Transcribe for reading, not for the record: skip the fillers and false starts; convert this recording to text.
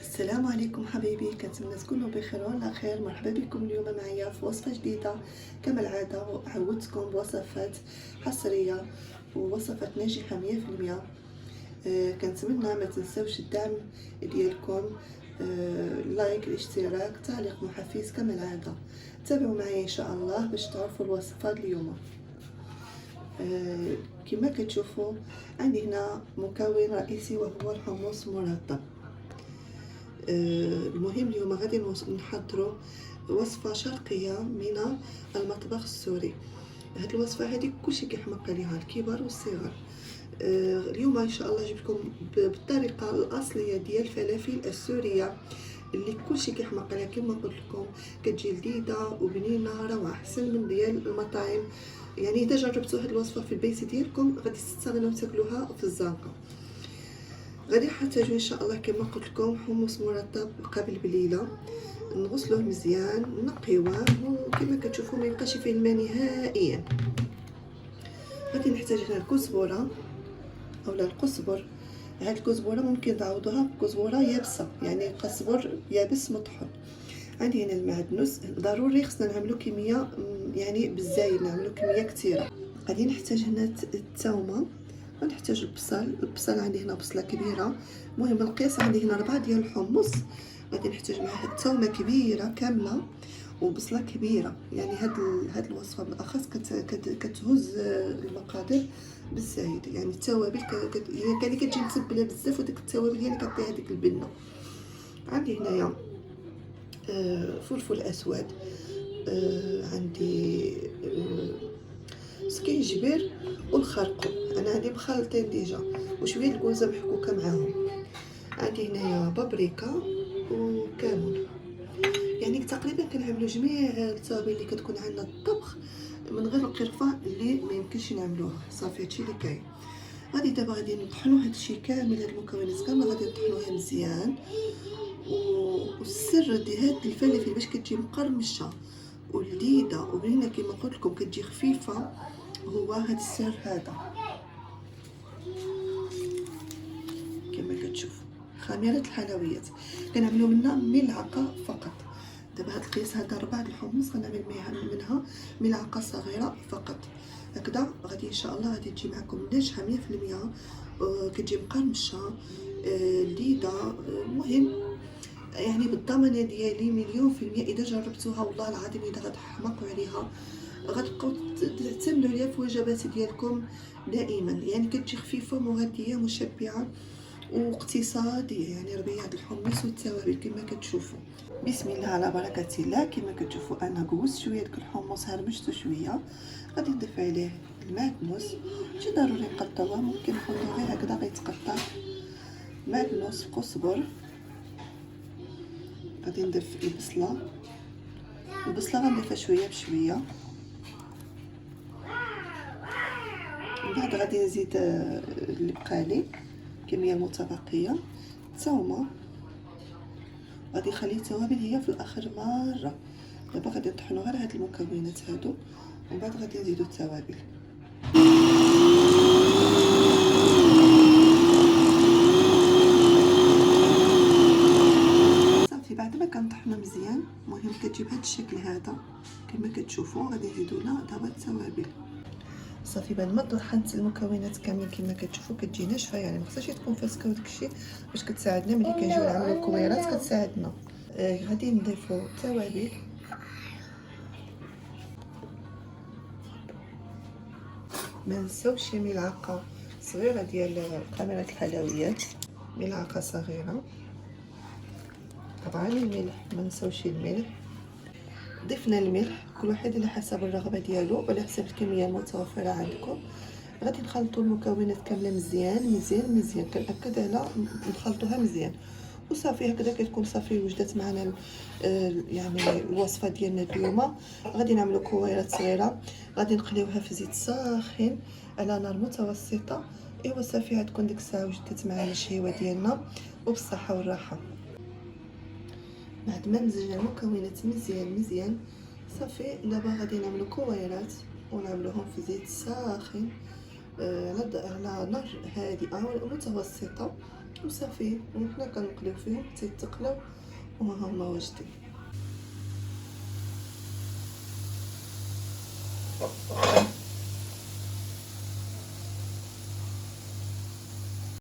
السلام عليكم حبايبي، كنتمنى تكونوا بخير وعلى خير. مرحبا بكم اليوم معايا في وصفه جديده كما العاده. عودتكم بوصفات حصريه ووصفات ناجحه 100%. كنتمنى ما تنساوش الدعم ديالكم، لايك، الاشتراك، تعليق محفز كما العاده. تابعوا معايا ان شاء الله باش تعرفوا الوصفه اليوم. كما كتشوفوا عندي هنا مكون رئيسي وهو الحمص مرطب. المهم اليوم غادي نحضروا وصفه شرقيه من المطبخ السوري. هاد الوصفه هذه كلشي كيحمق عليها، الكبار والصغار. اليوم ان شاء الله جبت لكم بالطريقه الاصليه ديال الفلافل السوريه اللي كلشي كيحمق عليها. كما قلت لكم كتجي لذيذه وبنينه روعه، احسن من ديال المطاعم. يعني اذا جربتوا هاد الوصفه في البيت ديالكم غادي تستغنوا تاكلوها في الزنقه. غادي نحتاجو ان شاء الله كما قلت لكم حمص مرطب قبل بليله، نغسلوه مزيان، نقيوه، وكما كتشوفوا ما يبقاش فيه الماء نهائيا. غادي نحتاج هنا الكزبره اولا القزبر. هاد الكزبره ممكن تعوضوها بكزبره يابسه، يعني قزبر يابس مطحون. عندي هنا المعدنوس، ضروري خصنا نعملو كميه يعني بالزايد، نعملو كميه كثيره. غادي نحتاج هنا الثومه، ونحتاج البصل عندي هنا بصله كبيره. المهم القياس عندي هنا 4 ديال الحمص. غادي نحتاج معها الثومه كبيره كامله وبصله كبيره. يعني هاد الوصفه بالاخص كتهز المقادير بالزايد. يعني التوابل كان كتجي متبله بزاف، وديك التوابل هي اللي كطيح هذيك البنه. عندي هنايا فلفل اسود، عندي سكينجبير والخرقوم. انا عندي مخلطين ديجا، وشويه الكوزه محكوكه معاهم. عندي هنايا بابريكا وكمون. يعني تقريبا كنعملوا جميع التوابل اللي كتكون عندنا الطبخ من غير القرفه اللي ما يمكنش نعملوها. صافي هادشي اللي كاين. غادي دابا غادي نطحنوا هادشي كامل، هاد المكونات كامله غادي نطحنوها مزيان. والسر ديال هاد الفلافل باش كتجي مقرمشه ولذيذه وبنينه كما قلت لكم كتجي خفيفه، هو هاد السر هذا. كما كتشوفوا خميره الحلويات كنعملوا منها ملعقه فقط. دابا هاد القياس هذا 4 الحمص غنعمل منها ملعقه صغيره فقط. هكذا غادي ان شاء الله غادي تجي معكم ناجحه 100%. كتجي مقرمشه لذيذه. المهم يعني بالضمانه ديالي 1000000%، اذا جربتوها والله العظيم اذا غتحمقوا عليها غتبقاو تعتمدوا عليها في وجبات ديالكم دائما. يعني كتجي خفيفه مغذيه مشبعه واقتصاديه، يعني ربيع الحمص والتوابل كما كتشوفوا. بسم الله على بركه الله. كما كتشوفوا انا غوزت شويه ديال الحمص، هرمشته شويه. غادي نضيف عليه المعدنوس، ماشي ضروري نقطعوه، ممكن نحطوه غير هكذا غيتقطع. معدنوس، قزبر. غادي نضيف البصله غنضيفها شويه بشويه. من بعد غادي نزيد اللي بقالي كميه متبقيه، الثومه. غادي نخلي التوابل هي في الاخر مره. دابا غادي نطحنوا غير هاد المكونات هادو، ومن بعد غادي نزيدو التوابل. صافي بعد ما كنطحنوا مزيان، المهم كتجيب هاد الشكل هذا كما كتشوفوا. غادي نزيدو لها دابا التوابل. صافي بعد ما طحنت المكونات كاملين كما كتشوفوا كتجي ناشفه، يعني ما خصهاش تكون فاسكه، وداكشي باش كتساعدنا ملي كنجيو نعملوا الكويرات كتساعدنا. غادي نضيفوا التوابل. ما نساوش شي ملعقه صغيره ديال خميره الحلويات، ملعقه صغيره. طبعا الملح ما نساوش الملح. ضفنا الملح كل واحد على حسب الرغبه ديالو وعلى حسب الكميه المتوفره عندكم. غادي نخلطوا المكونات كامله مزيان مزيان مزيان، كنأكد على نخلطوها مزيان. وصافي هكذا كتكون صافي وجدت معنا يعني الوصفه ديالنا اليوم. غادي نعملوا كويرات صغيره، غادي نقليوها في زيت ساخن على نار متوسطه. ايوا صافي غتكون ديك الساعه وجدت معنا الشهيوه ديالنا وبالصحه والراحه. بعد ما مزجنا المكونات مزيان مزيان صافي دابا غادي نعملوا كويرات ونعملوهم في زيت ساخن على نار هادئه ومتوسطه. وصافي وحنا كنقليو فيهم حتى يتقلاو وها هما واجدين.